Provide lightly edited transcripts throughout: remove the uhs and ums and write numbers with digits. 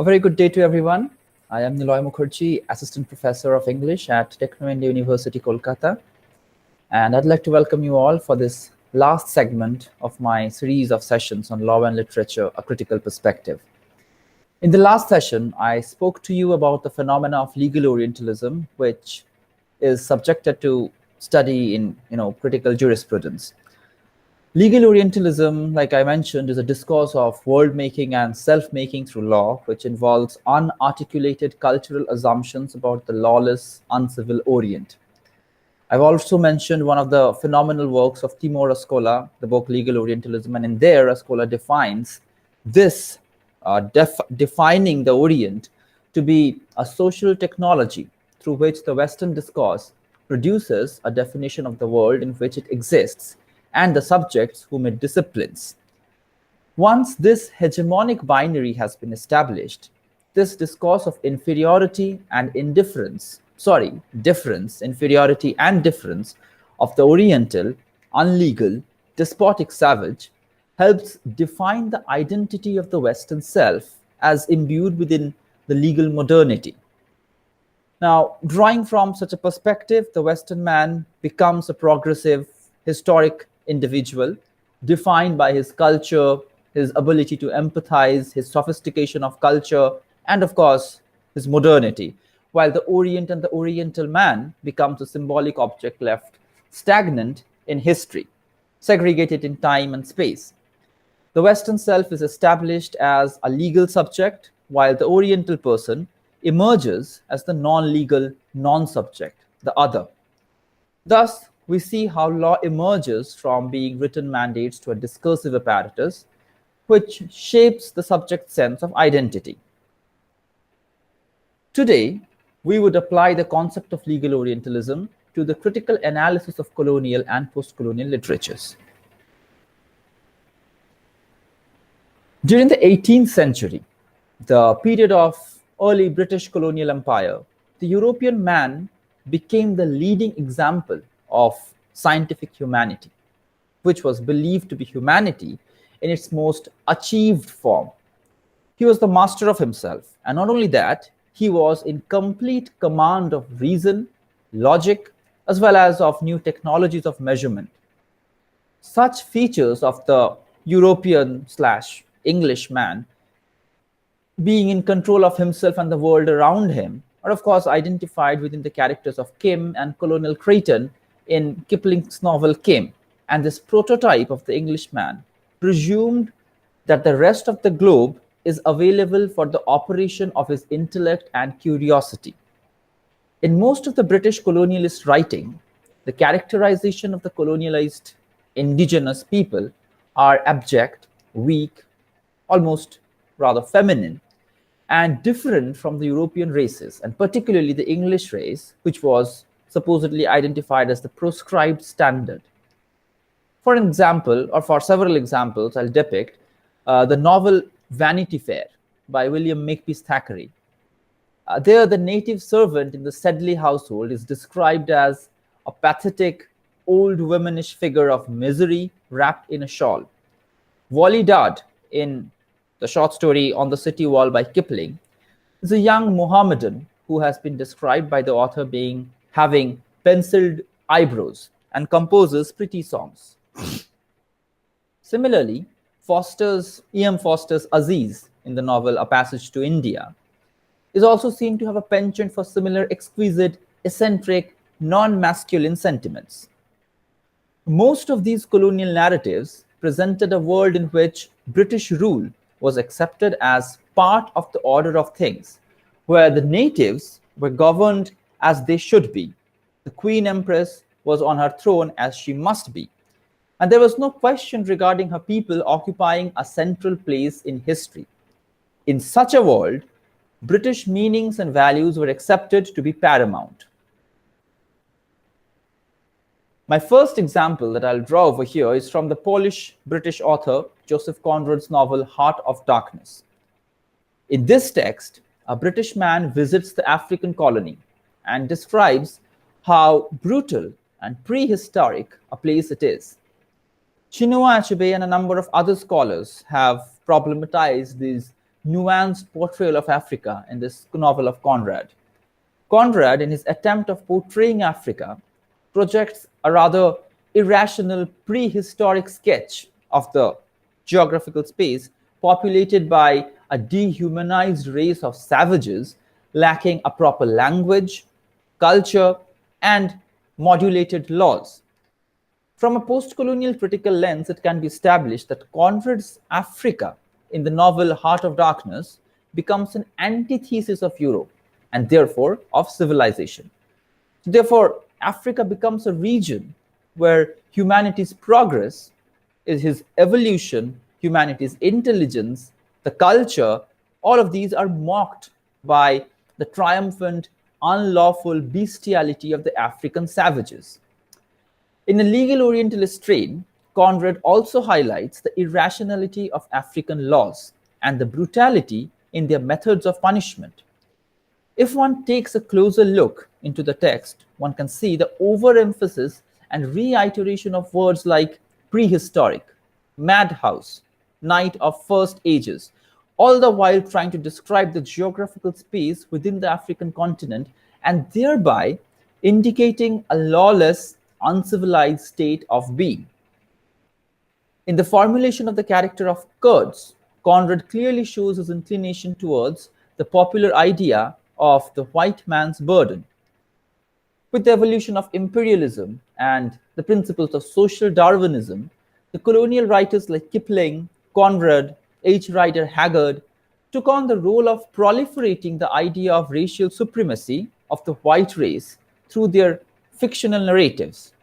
A very good day to everyone. I am Niloy Mukherjee, Assistant Professor of English at Techno India University, Kolkata. And I'd like to welcome you all for this last segment of my series of sessions on law and literature, a critical perspective. In the last session, I spoke to you about the phenomena of legal Orientalism, which is subjected to study in critical jurisprudence. Legal Orientalism, like I mentioned, is a discourse of world-making and self-making through law, which involves unarticulated cultural assumptions about the lawless, uncivil Orient. I've also mentioned one of the phenomenal works of Timur Ascola, the book Legal Orientalism, and in there, Ascola defines this, defining the Orient to be a social technology through which the Western discourse produces a definition of the world in which it exists and the subjects whom it disciplines. Once this hegemonic binary has been established, this discourse of inferiority and indifference, difference, inferiority and difference of the Oriental, unlegal, despotic savage helps define the identity of the Western self as imbued within the legal modernity. Now, drawing from such a perspective, the Western man becomes a progressive, historic individual defined by his culture, his ability to empathize, his sophistication of culture, and of course, his modernity, while the Orient and the Oriental man becomes a symbolic object left stagnant in history, segregated in time and space. The Western self is established as a legal subject, while the Oriental person emerges as the non-legal non-subject, the other. Thus, we see how law emerges from being written mandates to a discursive apparatus, which shapes the subject's sense of identity. Today, we would apply the concept of legal Orientalism to the critical analysis of colonial and post-colonial literatures. During the 18th century, the period of early British colonial empire, the European man became the leading example of scientific humanity, which was believed to be humanity in its most achieved form. He was the master of himself, and not only that, he was in complete command of reason, logic, as well as of new technologies of measurement. Such features of the European/English man being in control of himself and the world around him are of course identified within the characters of Kim and Colonial Creighton in Kipling's novel Kim. And this prototype of the Englishman presumed that the rest of the globe is available for the operation of his intellect and curiosity. In most of the British colonialist writing, the characterization of the colonialized indigenous people are abject, weak, almost rather feminine, and different from the European races, and particularly the English race, which was supposedly identified as the proscribed standard. For an example, or for several examples, I'll depict the novel Vanity Fair by William Makepeace Thackeray. There, the native servant in the Sedley household is described as a pathetic, old womanish figure of misery wrapped in a shawl. Wally Dad, in the short story On the City Wall by Kipling, is a young Mohammedan who has been described by the author having penciled eyebrows and composes pretty songs. Similarly, E.M. Foster's Aziz in the novel A Passage to India is also seen to have a penchant for similar exquisite, eccentric, non-masculine sentiments. Most of these colonial narratives presented a world in which British rule was accepted as part of the order of things, where the natives were governed as they should be. The Queen Empress was on her throne as she must be. And there was no question regarding her people occupying a central place in history. In such a world, British meanings and values were accepted to be paramount. My first example that I'll draw over here is from the Polish-British author Joseph Conrad's novel Heart of Darkness. In this text, a British man visits the African colony and describes how brutal and prehistoric a place it is. Chinua Achebe and a number of other scholars have problematized these nuanced portrayal of Africa in this novel of Conrad. Conrad, in his attempt of portraying Africa, projects a rather irrational prehistoric sketch of the geographical space populated by a dehumanized race of savages lacking a proper language, culture, and modulated laws. From a post-colonial critical lens, it can be established that Conrad's Africa in the novel Heart of Darkness becomes an antithesis of Europe and therefore of civilization. Therefore, Africa becomes a region where humanity's progress is his evolution, humanity's intelligence, the culture, all of these are mocked by the triumphant, unlawful bestiality of the African savages. In a legal Orientalist strain, Conrad also highlights the irrationality of African laws and the brutality in their methods of punishment. If one takes a closer look into the text, one can see the overemphasis and reiteration of words like prehistoric, madhouse, night of first ages, all the while trying to describe the geographical space within the African continent and thereby indicating a lawless, uncivilized state of being. In the formulation of the character of Kurds, Conrad clearly shows his inclination towards the popular idea of the white man's burden. With the evolution of imperialism and the principles of social Darwinism, the colonial writers like Kipling, Conrad, H. Rider Haggard took on the role of proliferating the idea of racial supremacy of the white race through their fictional narratives,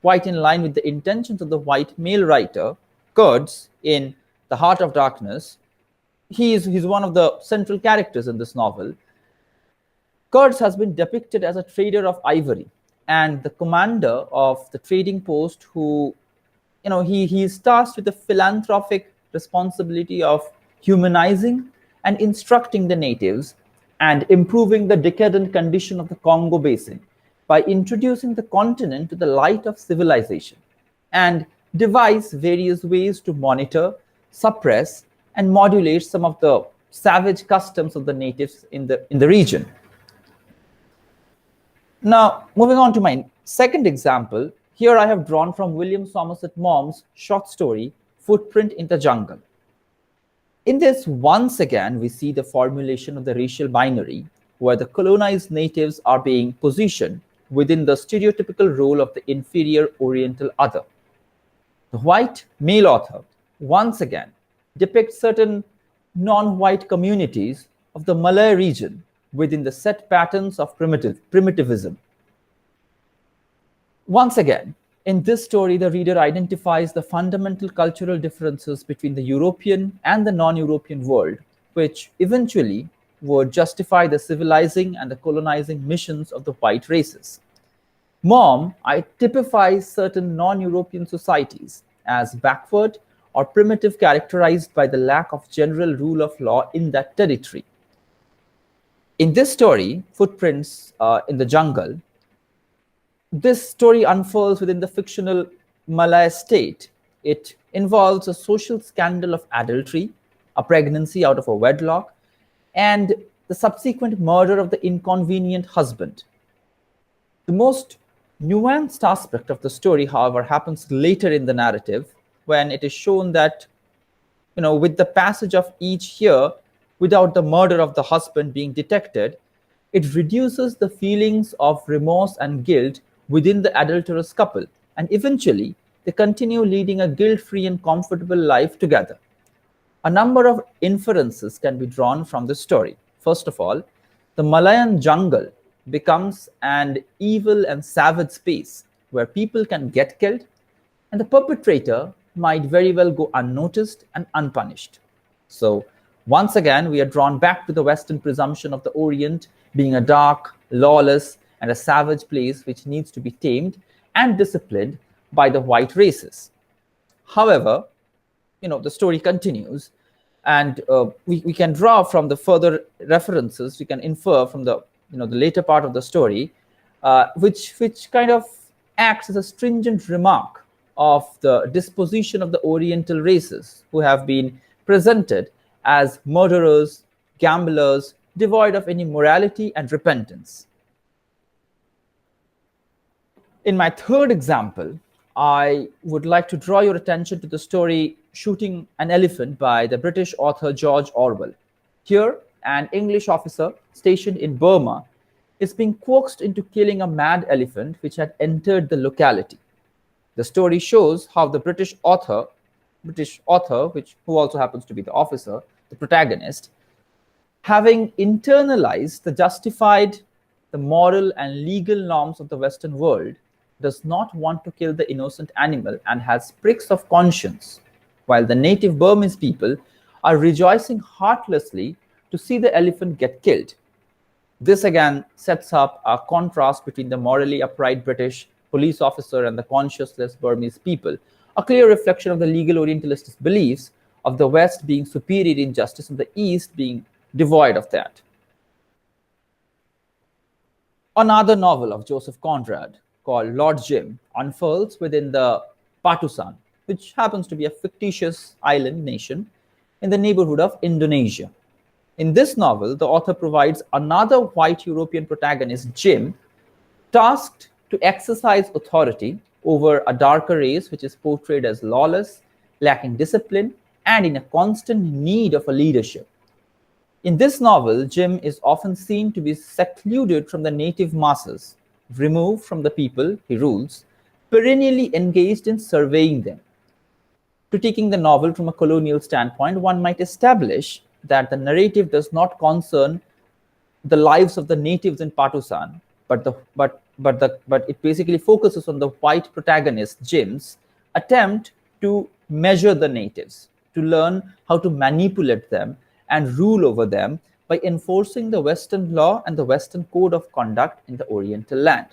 quite in line with the intentions of the white male writer, Kurds, in The Heart of Darkness. He's one of the central characters in this novel. Kurds has been depicted as a trader of ivory and the commander of the trading post who, he is tasked with the philanthropic responsibility of humanizing and instructing the natives and improving the decadent condition of the Congo Basin by introducing the continent to the light of civilization and devise various ways to monitor, suppress, and modulate some of the savage customs of the natives in the region. Now, moving on to my second example, here I have drawn from William Somerset Maugham's short story, Footprint in the Jungle. In this, once again, we see the formulation of the racial binary, where the colonized natives are being positioned within the stereotypical role of the inferior Oriental other. The white male author, once again, depicts certain non-white communities of the Malay region within the set patterns of primitivism. Once again, in this story, the reader identifies the fundamental cultural differences between the European and the non-European world, which eventually would justify the civilizing and the colonizing missions of the white races. Maugham typifies certain non-European societies as backward or primitive, characterized by the lack of general rule of law in that territory. In this story, Footprints in the Jungle, this story unfolds within the fictional Malay state. It involves a social scandal of adultery, a pregnancy out of a wedlock, and the subsequent murder of the inconvenient husband. The most nuanced aspect of the story, however, happens later in the narrative when it is shown that, with the passage of each year, without the murder of the husband being detected, it reduces the feelings of remorse and guilt within the adulterous couple, and eventually they continue leading a guilt-free and comfortable life together. A number of inferences can be drawn from this story. First of all, the Malayan jungle becomes an evil and savage space where people can get killed, and the perpetrator might very well go unnoticed and unpunished. So, once again, we are drawn back to the Western presumption of the Orient being a dark, lawless, and a savage place which needs to be tamed and disciplined by the white races. However, the story continues, and we can draw from the further references, we can infer from the later part of the story, which kind of acts as a stringent remark of the disposition of the Oriental races who have been presented as murderers, gamblers, devoid of any morality and repentance. In my third example, I would like to draw your attention to the story Shooting an Elephant by the British author George Orwell. Here, an English officer stationed in Burma is being coaxed into killing a mad elephant which had entered the locality. The story shows how the British author, who also happens to be the officer, the protagonist, having internalized the moral and legal norms of the Western world, does not want to kill the innocent animal and has pricks of conscience, while the native Burmese people are rejoicing heartlessly to see the elephant get killed. This again sets up a contrast between the morally upright British police officer and the conscienceless Burmese people, a clear reflection of the legal Orientalist beliefs of the West being superior in justice and the East being devoid of that. Another novel of Joseph Conrad, called Lord Jim, unfurls within the Patusan, which happens to be a fictitious island nation in the neighborhood of Indonesia. In this novel, the author provides another white European protagonist, Jim, tasked to exercise authority over a darker race which is portrayed as lawless, lacking discipline, and in a constant need of a leadership. In this novel, Jim is often seen to be secluded from the native masses, removed from the people he rules, perennially engaged in surveying them. Critiquing the novel from a colonial standpoint, one might establish that the narrative does not concern the lives of the natives in Patusan, but it basically focuses on the white protagonist Jim's attempt to measure the natives, to learn how to manipulate them and rule over them by enforcing the Western law and the Western code of conduct in the Oriental land.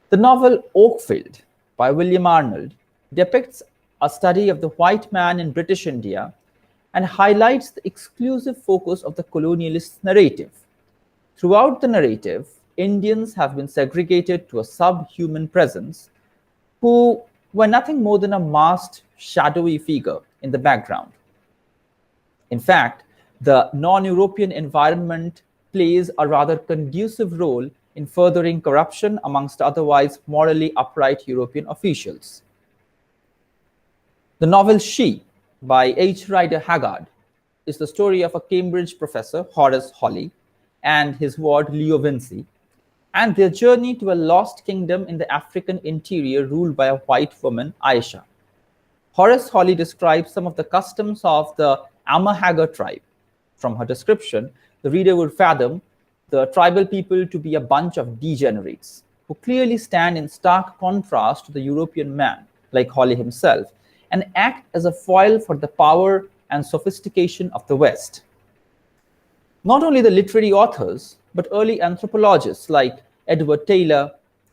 The novel Oakfield by William Arnold depicts a study of the white man in British India and highlights the exclusive focus of the colonialist narrative. Throughout the narrative, Indians have been segregated to a subhuman presence who were nothing more than a masked, shadowy figure in the background. In fact, the non-European environment plays a rather conducive role in furthering corruption amongst otherwise morally upright European officials. The novel She by H. Rider Haggard is the story of a Cambridge professor, Horace Hawley, and his ward Leo Vincey, and their journey to a lost kingdom in the African interior ruled by a white woman, Aisha. Horace Hawley describes some of the customs of the Amahagger tribe. From her description, the reader would fathom the tribal people to be a bunch of degenerates who clearly stand in stark contrast to the European man, like Hawley himself, and act as a foil for the power and sophistication of the West. Not only the literary authors, but early anthropologists like Edward Taylor,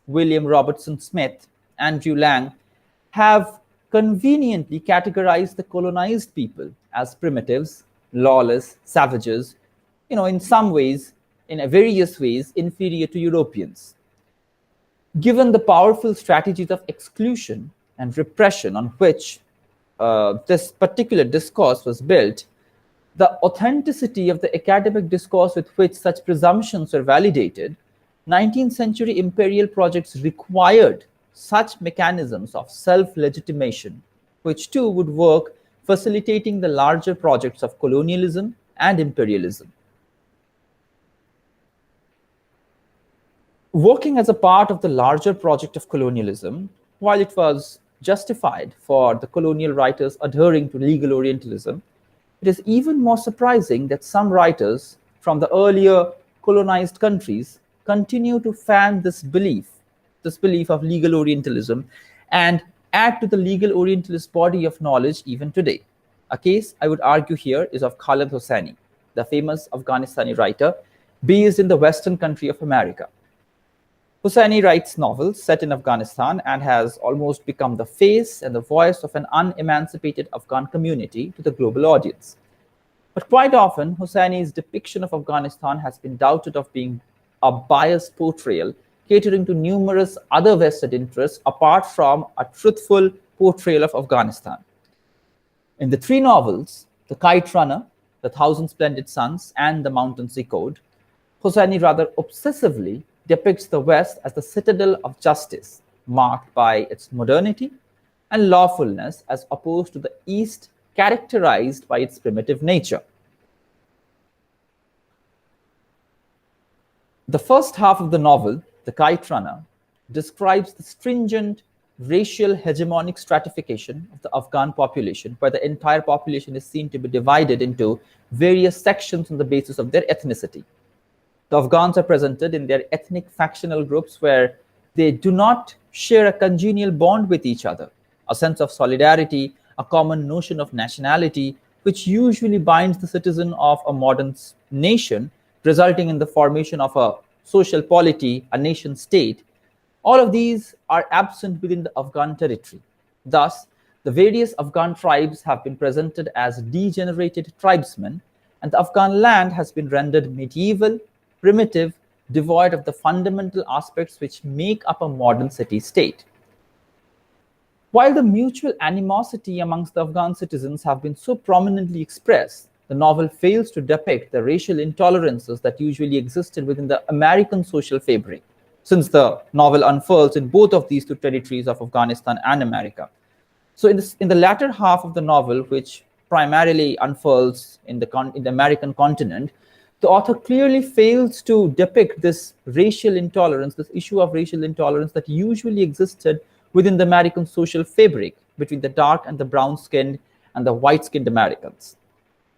William Robertson Smith, Andrew Lang have conveniently categorized the colonized people as primitives, lawless, savages, in some ways, in various ways, inferior to Europeans. Given the powerful strategies of exclusion and repression on which this particular discourse was built, the authenticity of the academic discourse with which such presumptions were validated, 19th century imperial projects required such mechanisms of self-legitimation, which too would work facilitating the larger projects of colonialism and imperialism. Working as a part of the larger project of colonialism, while it was justified for the colonial writers adhering to legal Orientalism, it is even more surprising that some writers from the earlier colonized countries continue to fan this belief of legal Orientalism, and add to the legal Orientalist body of knowledge even today. A case I would argue here is of Khaled Hosseini, the famous Afghanistani writer based in the western country of America. Hosseini writes novels set in Afghanistan and has almost become the face and the voice of an unemancipated Afghan community to the global audience. But quite often, Hosseini's depiction of Afghanistan has been doubted of being a biased portrayal catering to numerous other vested interests apart from a truthful portrayal of Afghanistan. In the three novels The Kite Runner, The Thousand Splendid Suns, and The Mountain Sea Code, Hosseini rather obsessively depicts the West as the citadel of justice, marked by its modernity and lawfulness, as opposed to the East, characterized by its primitive nature. The first half of the novel, The Kite Runner, describes the stringent racial hegemonic stratification of the Afghan population, where the entire population is seen to be divided into various sections on the basis of their ethnicity. The Afghans are presented in their ethnic factional groups where they do not share a congenial bond with each other, a sense of solidarity, a common notion of nationality, which usually binds the citizen of a modern nation, resulting in the formation of a social polity, a nation state. All of these are absent within the Afghan territory. Thus, the various Afghan tribes have been presented as degenerated tribesmen, and the Afghan land has been rendered medieval, primitive, devoid of the fundamental aspects which make up a modern city-state. While the mutual animosity amongst the Afghan citizens have been so prominently expressed, the novel fails to depict the racial intolerances that usually existed within the American social fabric, since the novel unfurls in both of these two territories of Afghanistan and America. So in the latter half of the novel, which primarily unfurls in the American continent, the author clearly fails to depict this racial intolerance, this issue of racial intolerance that usually existed within the American social fabric between the dark and the brown-skinned and the white-skinned Americans.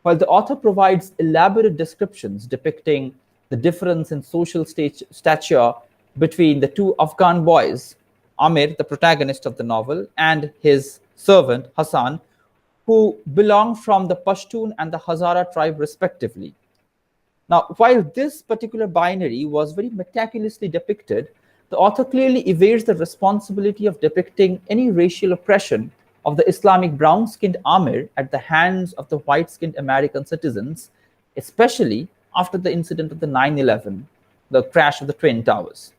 While the author provides elaborate descriptions depicting the difference in social stature between the two Afghan boys, Amir, the protagonist of the novel, and his servant, Hassan, who belong from the Pashtun and the Hazara tribe respectively. Now, while this particular binary was very meticulously depicted, the author clearly evades the responsibility of depicting any racial oppression of the Islamic brown-skinned Amir at the hands of the white-skinned American citizens, especially after the incident of the 9/11, the crash of the Twin Towers.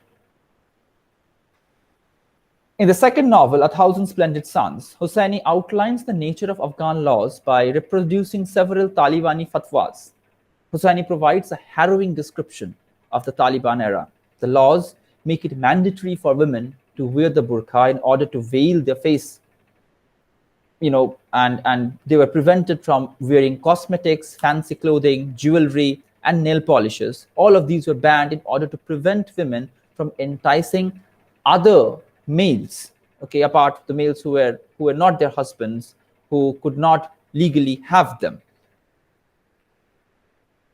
In the second novel, A Thousand Splendid Suns, Hosseini outlines the nature of Afghan laws by reproducing several Talibani fatwas. Hosseini provides a harrowing description of the Taliban era. The laws make it mandatory for women to wear the burqa in order to veil their face, and they were prevented from wearing cosmetics, fancy clothing, jewelry, and nail polishes. All of these were banned in order to prevent women from enticing other males, apart the males who were not their husbands, who could not legally have them.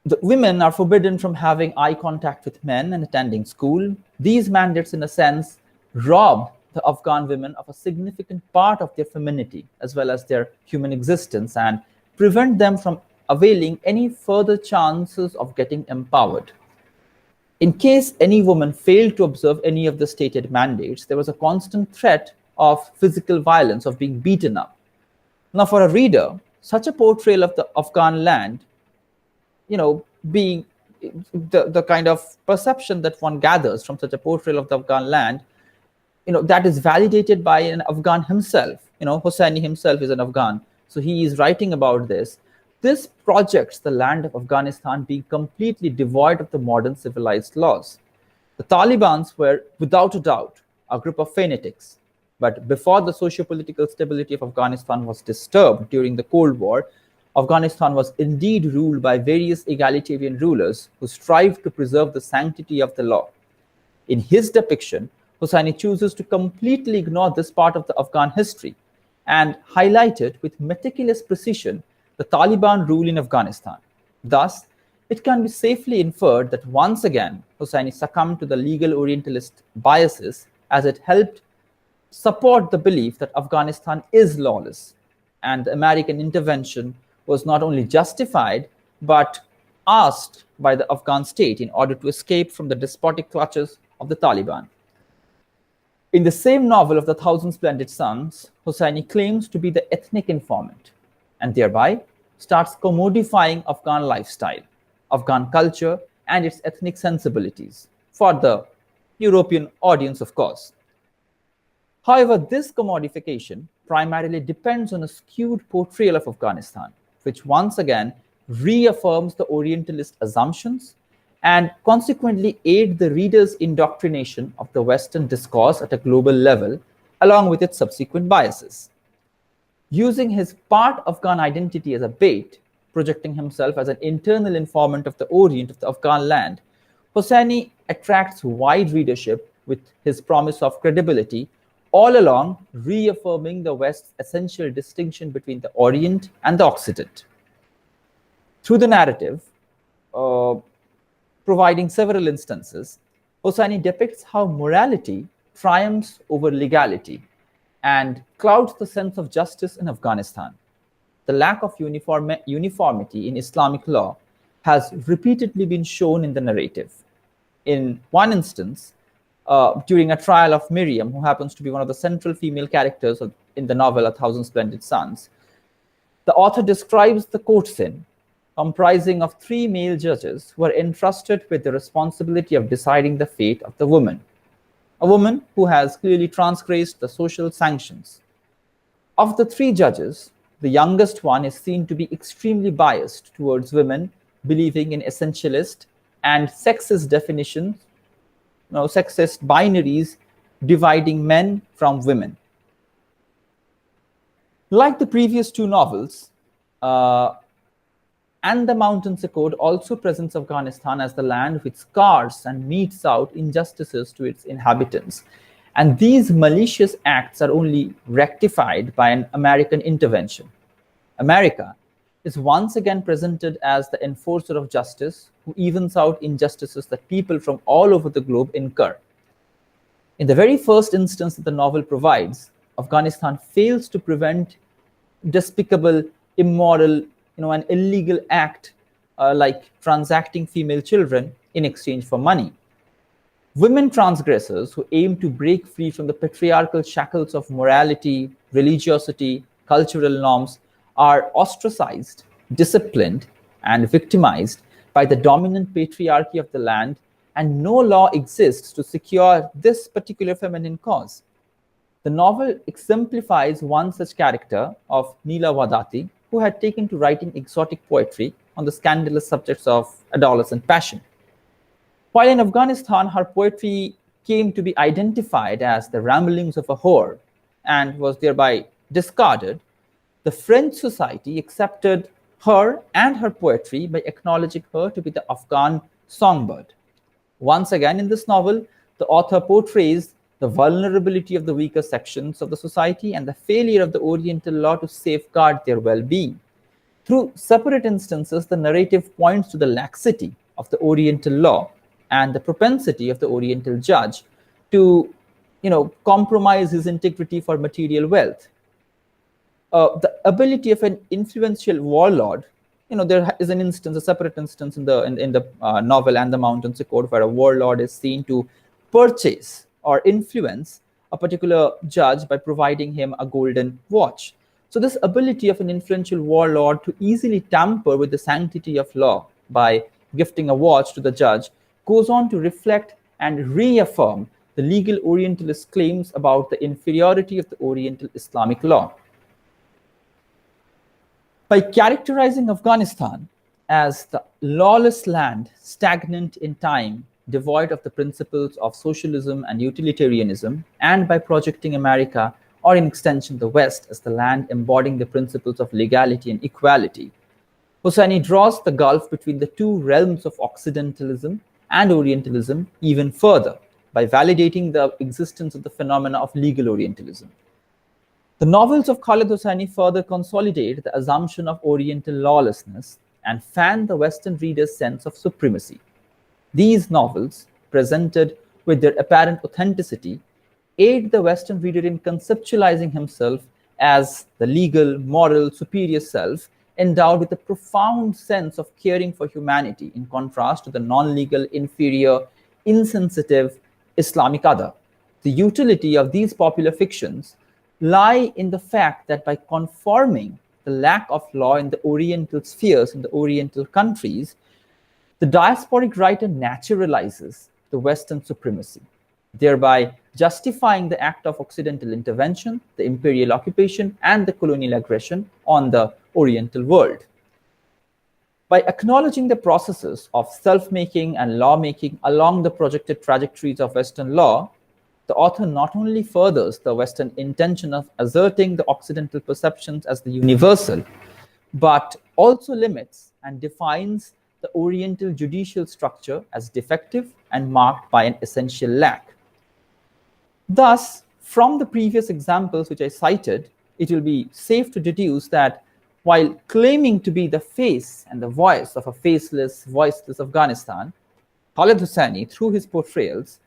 The women are forbidden from having eye contact with men and attending school. These mandates, in a sense, rob the Afghan women of a significant part of their femininity as well as their human existence and prevent them from availing any further chances of getting empowered. In case any woman failed to observe any of the stated mandates, there was a constant threat of physical violence, of being beaten up. Now, for a reader, such a portrayal of the Afghan land, being the kind of perception that one gathers from such a portrayal of the Afghan land, that is validated by an Afghan himself. Hosseini himself is an Afghan, so he is writing about this. This projects the land of Afghanistan being completely devoid of the modern civilized laws. The Taliban were, without a doubt, a group of fanatics. But before the socio-political stability of Afghanistan was disturbed during the Cold War, Afghanistan was indeed ruled by various egalitarian rulers who strived to preserve the sanctity of the law. In his depiction, Hosseini chooses to completely ignore this part of the Afghan history and highlight it with meticulous precision the Taliban rule in Afghanistan. Thus, it can be safely inferred that once again, Hosseini succumbed to the legal Orientalist biases as it helped support the belief that Afghanistan is lawless and the American intervention was not only justified but asked by the Afghan state in order to escape from the despotic clutches of the Taliban. In the same novel of The Thousand Splendid Suns, Hosseini claims to be the ethnic informant and thereby starts commodifying Afghan lifestyle, Afghan culture, and its ethnic sensibilities for the European audience, of course. However, this commodification primarily depends on a skewed portrayal of Afghanistan. which once again reaffirms the Orientalist assumptions and consequently aid the reader's indoctrination of the Western discourse at a global level, along with its subsequent biases. Using his part Afghan identity as a bait, projecting himself as an internal informant of the Orient of the Afghan land, Hosseini attracts wide readership with his promise of credibility, all along reaffirming the West's essential distinction between the Orient and the Occident. Through the narrative, providing several instances, Hosseini depicts how morality triumphs over legality and clouds the sense of justice in Afghanistan. The lack of uniformity in Islamic law has repeatedly been shown in the narrative. In one instance, during a trial of Miriam, who happens to be one of the central female characters in the novel A Thousand Splendid Suns, the author describes the court scene comprising of 3 male judges who are entrusted with the responsibility of deciding the fate of the woman, a woman who has clearly transgressed the social sanctions. Of the 3 judges, the youngest one is seen to be extremely biased towards women, believing in essentialist and sexist definitions, sexist binaries dividing men from women. Like the previous 2 novels, And the Mountains Accord also presents Afghanistan as the land which scars and metes out injustices to its inhabitants. And these malicious acts are only rectified by an American intervention. America is once again presented as the enforcer of justice who evens out injustices that people from all over the globe incur. In the very first instance that the novel provides, Afghanistan fails to prevent despicable, immoral, an illegal act like transacting female children in exchange for money. Women transgressors who aim to break free from the patriarchal shackles of morality, religiosity, cultural norms are ostracized, disciplined, and victimized by the dominant patriarchy of the land, and no law exists to secure this particular feminine cause. The novel exemplifies one such character of Neela Wadati, who had taken to writing exotic poetry on the scandalous subjects of adolescent passion. While in Afghanistan, her poetry came to be identified as the ramblings of a whore and was thereby discarded, the French society accepted her and her poetry by acknowledging her to be the Afghan songbird. Once again, in this novel, the author portrays the vulnerability of the weaker sections of the society and the failure of the Oriental law to safeguard their well-being. Through separate instances, the narrative points to the laxity of the Oriental law and the propensity of the Oriental judge to, compromise his integrity for material wealth. The ability of an influential warlord, there is an instance, a separate instance in the novel And the Mountains Accord, where a warlord is seen to purchase or influence a particular judge by providing him a golden watch. So this ability of an influential warlord to easily tamper with the sanctity of law by gifting a watch to the judge goes on to reflect and reaffirm the legal Orientalist claims about the inferiority of the Oriental Islamic law. By characterizing Afghanistan as the lawless land, stagnant in time, devoid of the principles of socialism and utilitarianism, and by projecting America, or in extension the West, as the land embodying the principles of legality and equality, Hosseini draws the gulf between the 2 realms of Occidentalism and Orientalism even further by validating the existence of the phenomena of legal Orientalism. The novels of Khaled Hosseini further consolidate the assumption of Oriental lawlessness and fan the Western reader's sense of supremacy. These novels, presented with their apparent authenticity, aid the Western reader in conceptualizing himself as the legal, moral, superior self, endowed with a profound sense of caring for humanity, in contrast to the non-legal, inferior, insensitive Islamic other. The utility of these popular fictions lie in the fact that by conforming the lack of law in the Oriental spheres, in the Oriental countries, the diasporic writer naturalizes the Western supremacy, thereby justifying the act of Occidental intervention, the imperial occupation, and the colonial aggression on the Oriental world. By acknowledging the processes of self-making and law-making along the projected trajectories of Western law, the author not only furthers the Western intention of asserting the Occidental perceptions as the universal, but also limits and defines the Oriental judicial structure as defective and marked by an essential lack. Thus, from the previous examples which I cited, it will be safe to deduce that while claiming to be the face and the voice of a faceless, voiceless Afghanistan, Khaled Hosseini, through his portrayals,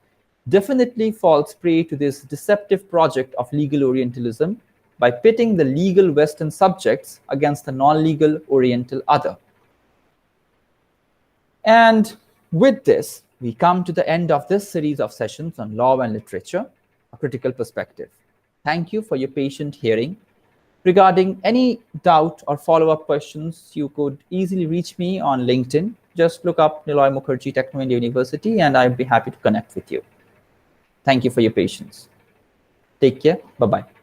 definitely falls prey to this deceptive project of legal Orientalism by pitting the legal Western subjects against the non-legal Oriental other. And with this, we come to the end of this series of sessions on law and literature, a critical perspective. Thank you for your patient hearing. Regarding any doubt or follow-up questions, you could easily reach me on LinkedIn. Just look up Niloy Mukherjee, Techno India University, and I'd be happy to connect with you. Thank you for your patience. Take care. Bye-bye.